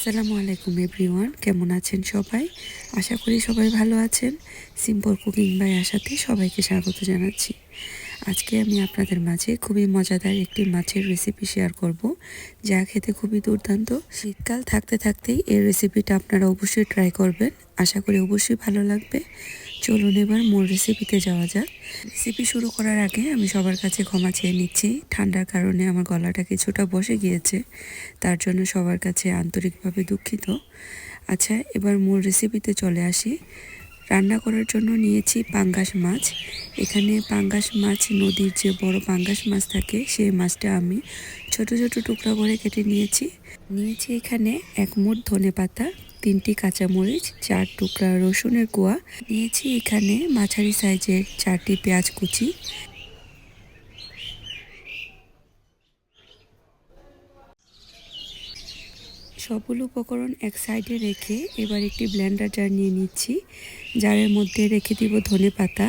আসসালামু আলাইকুম এভরিওয়ান, কেমন আছেন সবাই? আশা করি সবাই ভালো আছেন। সিম্পল কুকিং বাই আশাতে সবাইকে স্বাগত জানাচ্ছি। আজকে আমি আপনাদের মাঝে খুবই মজাদার একটি মাছের রেসিপি শেয়ার করব, যা খেতে খুবই দুর্দান্ত। শীতকাল থাকতে থাকতেই এই রেসিপিটা আপনারা অবশ্যই ট্রাই করবেন। আশা করি অবশ্যই ভালো লাগবে। চলুন এবার মূল রেসিপিতে যাওয়া যাক। রেসিপি শুরু করার আগে আমি সবার কাছে ক্ষমা চেয়ে নিচ্ছি। ঠান্ডার কারণে আমার গলাটা কিছুটা বসে গিয়েছে, তার জন্য সবার কাছে আন্তরিকভাবে দুঃখিত। আচ্ছা, এবার মূল রেসিপিতে চলে আসি। রান্না করার জন্য নিয়েছি পাঙ্গাস মাছ। এখানে পাঙ্গাস মাছ, নদীর যে বড় পাঙ্গাস মাছ থাকে, সেই মাছটা আমি ছোট ছোট টুকরা করে কেটে নিয়েছি। এখানে 1 মুঠ ধনেপাতা, 3টি কাঁচামরিচ, 4 টুকরা রসুনের কোয়া নিয়েছি। এখানে মাঝারি সাইজের 4টি পেঁয়াজ কুচি। সবগুলো উপকরণ এক সাইডে রেখে এবার একটি ব্লেন্ডার জার নিয়ে নিচ্ছি। জারের মধ্যে রেখে দিব ধনেপাতা,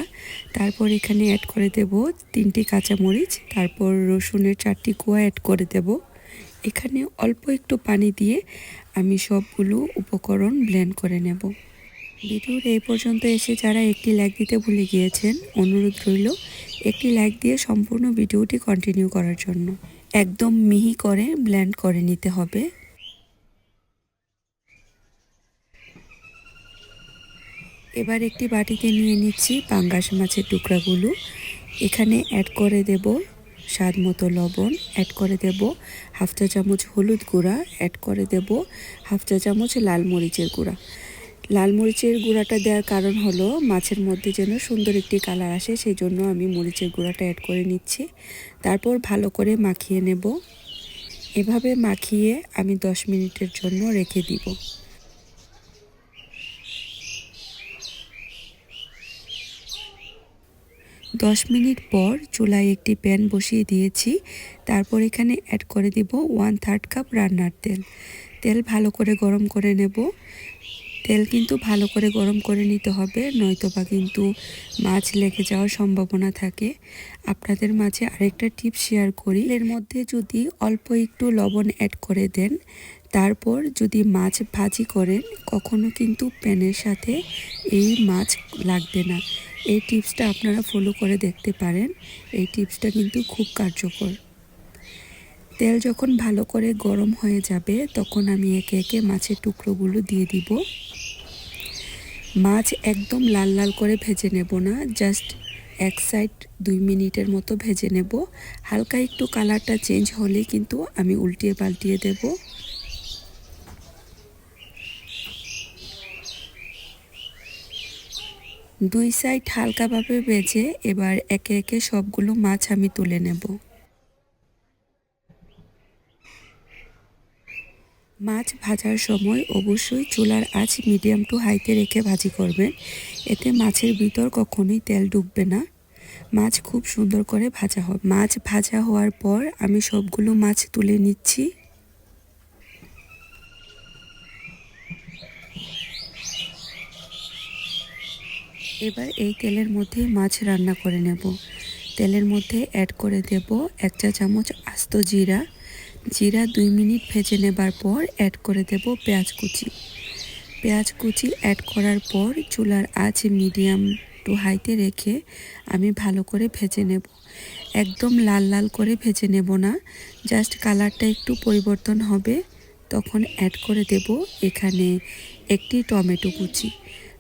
তারপর এখানে অ্যাড করে দেব 3টি কাঁচামরিচ, তারপর রসুনের 4টি কোয়া অ্যাড করে দেব। এখানে অল্প একটু পানি দিয়ে আমি সবগুলো উপকরণ ব্লেন্ড করে নেব। ভিডিওর এই পর্যন্ত এসে যারা একটি লাইক দিতে ভুলে গিয়েছেন, অনুরোধ রইল একটি লাইক দিয়ে সম্পূর্ণ ভিডিওটি কন্টিনিউ করার জন্য। একদম মিহি করে ব্লেন্ড করে নিতে হবে। এবার একটি বাটিতে নিয়ে নিচ্ছি পাঙ্গাস মাছের টুকরাগুলো। এখানে অ্যাড করে দেব স্বাদ মতো লবণ, অ্যাড করে দেব হাফ চা চামচ হলুদ গুঁড়া, অ্যাড করে দেব হাফ চা চামচ লাল মরিচের গুঁড়া। লাল মরিচের গুঁড়াটা দেওয়ার কারণ হলো মাছের মধ্যে যেন সুন্দর একটি কালার আসে, সেই জন্য আমি মরিচের গুঁড়াটা অ্যাড করে নিচ্ছি। তারপর ভালো করে মাখিয়ে নেব। এভাবে মাখিয়ে আমি 10 মিনিটের জন্য রেখে দিব। 10 মিনিট পর চুলায় একটি প্যান বসিয়ে দিয়েছি। তারপর এখানে অ্যাড করে দিব 1/3 কাপ রান্নার তেল। তেল ভালো করে গরম করে নেব। তেল কিন্তু ভালো করে গরম করে নিতে হবে, নয়তোবা কিন্তু মাছ লেগে যাওয়ার সম্ভাবনা থাকে। আপনাদের মাঝে আরেকটা টিপস শেয়ার করি, এর মধ্যে যদি অল্প একটু লবণ অ্যাড করে দেন, তারপর যদি মাছ ভাজি করেন, কখনো কিন্তু প্যানের সাথে এই মাছ লাগবে না। এই টিপসটা আপনারা ফলো করে দেখতে পারেন। এই টিপসটা কিন্তু খুব কার্যকর। তেল যখন ভালো করে গরম হয়ে যাবে, তখন আমি একে একে মাছের টুকরোগুলো দিয়ে দিব। মাছ একদম লাল লাল করে ভেজে নেব না, জাস্ট এক সাইড 2 মিনিটের মতো ভেজে নেব। হালকা একটু কালারটা চেঞ্জ হলে কিন্তু আমি উল্টিয়ে পাল্টিয়ে দেব। দুই সাইড হালকাভাবে ভেজে এবার একে একে সবগুলো মাছ আমি তুলে নেব। মাছ ভাজার সময় অবশ্যই চুলার আঁচ মিডিয়াম টু হাইতে রেখে ভাজি করবেন। এতে মাছের ভিতর কখনোই তেল ঢুকবে না। মাছ খুব সুন্দর করে ভাজা হবে। মাছ ভাজা হওয়ার পর আমি সবগুলো মাছ তুলে নিচ্ছি। এবার এই তেলের মধ্যে মাছ রান্না করে নেব। তেলের মধ্যে অ্যাড করে দেব 1 চা চামচ আস্ত জিরা। 2 মিনিট ভেজে নেবার পর অ্যাড করে দেব পেঁয়াজ কুচি। পেঁয়াজ কুচি অ্যাড করার পর চুলার আঁচ মিডিয়াম টু হাইতে রেখে আমি ভালো করে ভেজে নেব। একদম লাল লাল করে ভেজে নেব না, জাস্ট কালারটা একটু পরিবর্তন হবে, তখন অ্যাড করে দেব এখানে একটি টমেটো কুচি।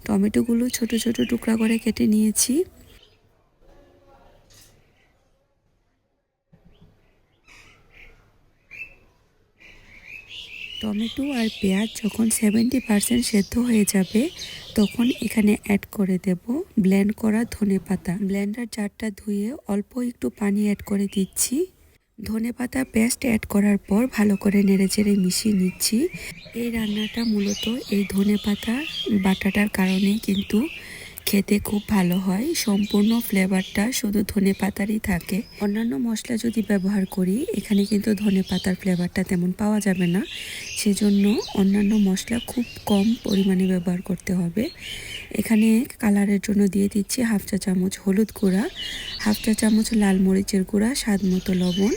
টমেটোগুলো ছোট ছোট টুকরা করে কেটে নিয়েছি। টমেটো আর পেঁয়াজ যখন 70% সেদ্ধ হয়ে যাবে, তখন এখানে অ্যাড করে দেব ব্লেন্ড করা ধনেপাতা। ব্লেন্ডার জারটা ধুয়ে অল্প একটু পানি অ্যাড করে দিচ্ছি। ধনেপাতা পেস্ট অ্যাড করার পর ভালো করে নেড়েচেড়ে মিশিয়ে নিচ্ছি। এই রান্নাটা মূলত এই ধনেপাতা বাটাটার কারণে কিন্তু খেতে খুব ভালো হয়। সম্পূর্ণ ফ্লেভারটা শুধু ধনেপাতারই থাকে। অন্যান্য মশলা যদি ব্যবহার করি, এখানে কিন্তু ধনেপাতার ফ্লেভারটা তেমন পাওয়া যাবে না, সেজন্য অন্যান্য মশলা খুব কম পরিমাণে ব্যবহার করতে হবে। এখানে কালারের জন্য দিয়ে দিচ্ছি হাফ চা চামচ হলুদ গুঁড়া, হাফ চা চামচ লাল মরিচের গুঁড়া, স্বাদ মতো লবণ।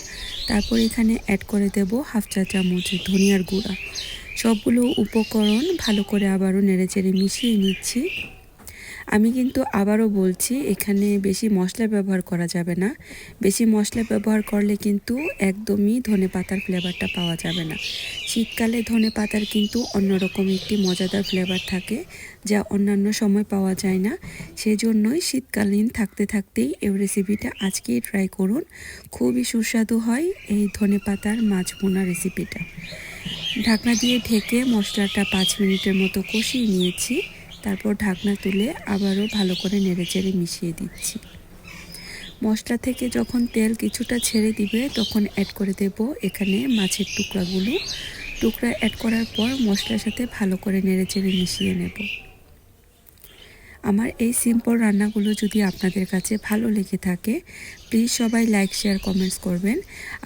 তারপর এখানে অ্যাড করে দেব হাফ চা চামচ ধনিয়ার গুঁড়া। সবগুলো উপকরণ ভালো করে আবারও নেড়েচেড়ে মিশিয়ে নিচ্ছি। আমি কিন্তু আবারও বলছি, এখানে বেশি মশলা ব্যবহার করা যাবে না। বেশি মশলা ব্যবহার করলে কিন্তু একদমই ধনেপাতার ফ্লেভারটা পাওয়া যাবে না। শীতকালে ধনেপাতার কিন্তু অন্যরকম একটি মজাদার ফ্লেভার থাকে, যা অন্যান্য সময় পাওয়া যায় না। সেজন্যই শীতকালীন থাকতে থাকতেই এই রেসিপিটা আজকেই ট্রাই করুন। খুবই সুস্বাদু হয় এই ধনেপাতার মাছ ভুনা রেসিপিটা। ঢাকনা দিয়ে ঢেকে মশলাটা 5 মিনিটের মতো কষিয়ে নিয়েছি। তারপর ঢাকনা তুলে আবারও ভালো করে নেড়েচেড়ে মিশিয়ে দিচ্ছি। মশলা থেকে যখন তেল কিছুটা ছেড়ে দিবে তখন অ্যাড করে দেব এখানে মাছের টুকরা অ্যাড করার পর মশলার সাথে ভালো করে নেড়েচেড়ে মিশিয়ে নেব। আমার এই সিম্পল রান্নাগুলো যদি আপনাদের কাছে ভালো লেগে থাকে, প্লিজ সবাই লাইক, শেয়ার, কমেন্টস করবেন।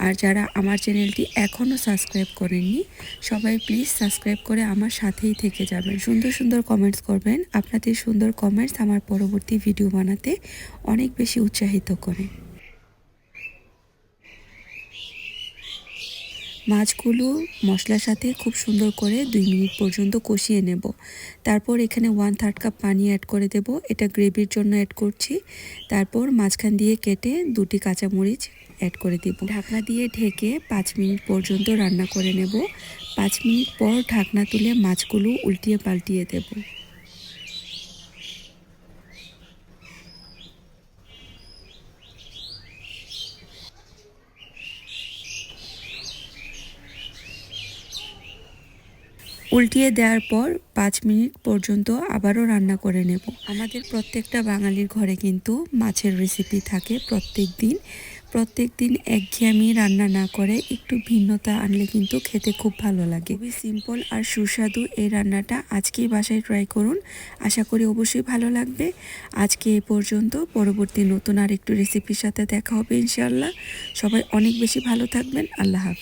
আর যারা আমার চ্যানেলটি এখনও সাবস্ক্রাইব করেননি, সবাই প্লিজ সাবস্ক্রাইব করে আমার সাথেই থেকে যাবেন। সুন্দর সুন্দর কমেন্টস করবেন। আপনাদের সুন্দর কমেন্টস আমার পরবর্তী ভিডিও বানাতে অনেক বেশি উৎসাহিত করে। মাছগুলো মশলার সাথে খুব সুন্দর করে 2 মিনিট পর্যন্ত কষিয়ে নেব। তারপর এখানে 1/3 কাপ পানি অ্যাড করে দেব। এটা গ্রেভির জন্য অ্যাড করছি। তারপর মাঝখান দিয়ে কেটে 2টি কাঁচামরিচ অ্যাড করে দেব। ঢাকনা দিয়ে ঢেকে 5 মিনিট পর্যন্ত রান্না করে নেব। 5 মিনিট পর ঢাকনা তুলে মাছগুলো উল্টিয়ে পাল্টিয়ে দেব। উল্টিয়ে দেওয়ার পর 5 মিনিট পর্যন্ত আবারও রান্না করে নেব। আমাদের প্রত্যেকটা বাঙালির ঘরে কিন্তু মাছের রেসিপি থাকে প্রত্যেক দিন একঘেয়েমি রান্না না করে একটু ভিন্নতা আনলে কিন্তু খেতে খুব ভালো লাগে। খুবই সিম্পল আর সুস্বাদু এই রান্নাটা আজকেই বাসায় ট্রাই করুন। আশা করি অবশ্যই ভালো লাগবে। আজকে এ পর্যন্ত। পরবর্তী নতুন আরেকটু রেসিপির সাথে দেখা হবে ইনশাআল্লাহ। সবাই অনেক বেশি ভালো থাকবেন। আল্লাহ হাফেজ।